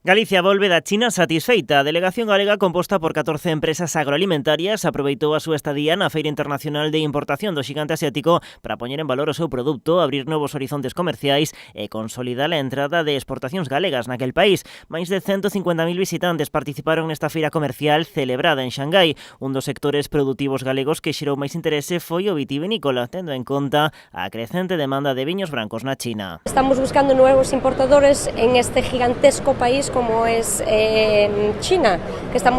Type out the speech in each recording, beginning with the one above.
Galicia volve da China satisfeita. A delegación galega, composta por 14 empresas agroalimentarias, aproveitou a súa estadía na Feira Internacional de Importación do xigante asiático para poñer en valor o seu produto, abrir novos horizontes comerciais e consolidar a entrada de exportacións galegas naquel país. Máis de 150.000 visitantes participaron nesta feira comercial celebrada en Xangai. Un dos sectores produtivos galegos que xerou máis interese foi o vitivinícola, tendo en conta a crecente demanda de viños brancos na China. Estamos buscando nuevos importadores en este gigantesco país como es China, que están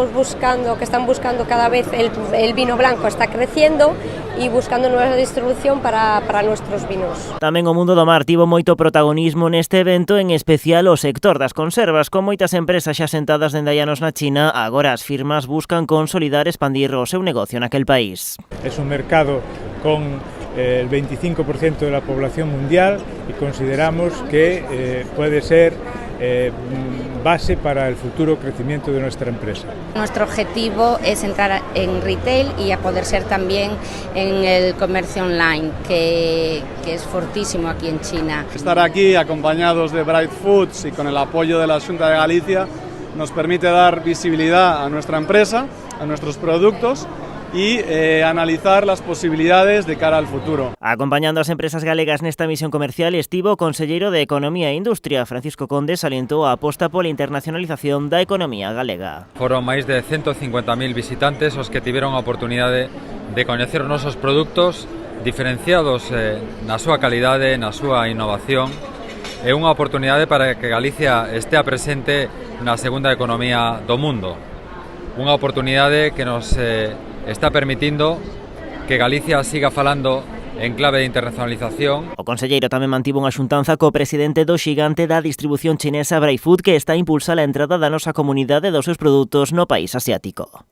buscando cada vez el vino blanco está creciendo y buscando nueva distribución para nuestros vinos. Tamén o mundo do mar tivo moito protagonismo neste evento, en especial o sector das conservas. Con moitas empresas xa sentadas dende hai anos na China, agora as firmas buscan consolidar e expandir o seu negocio naquel país. Es un mercado con el 25% de la población mundial y consideramos que puede ser base para el futuro crecimiento de nuestra empresa. Nuestro objetivo es entrar en retail y a poder ser también en el comercio online, que es fortísimo aquí en China. Estar aquí acompañados de Bright Foods y con el apoyo de la Xunta de Galicia nos permite dar visibilidad a nuestra empresa, a nuestros productos y analizar las posibilidades de cara al futuro. Acompañando as empresas galegas nesta misión comercial estivo o conselleiro de Economía e Industria, Francisco Conde, salientou a aposta pola internacionalización da economía galega. Foron máis de 150.000 visitantes os que tiveron a oportunidade de coñecer os nosos produtos diferenciados na súa calidade, na súa innovación. É unha oportunidade para que Galicia estea presente na segunda economía do mundo. Unha oportunidade que nos está permitindo que Galicia siga falando en clave de internacionalización. O conselleiro tamén mantivo unha xuntanza co presidente do xigante da distribución chinesa Bright Food, que está a impulsar a entrada da nosa comunidade dos seus produtos no país asiático.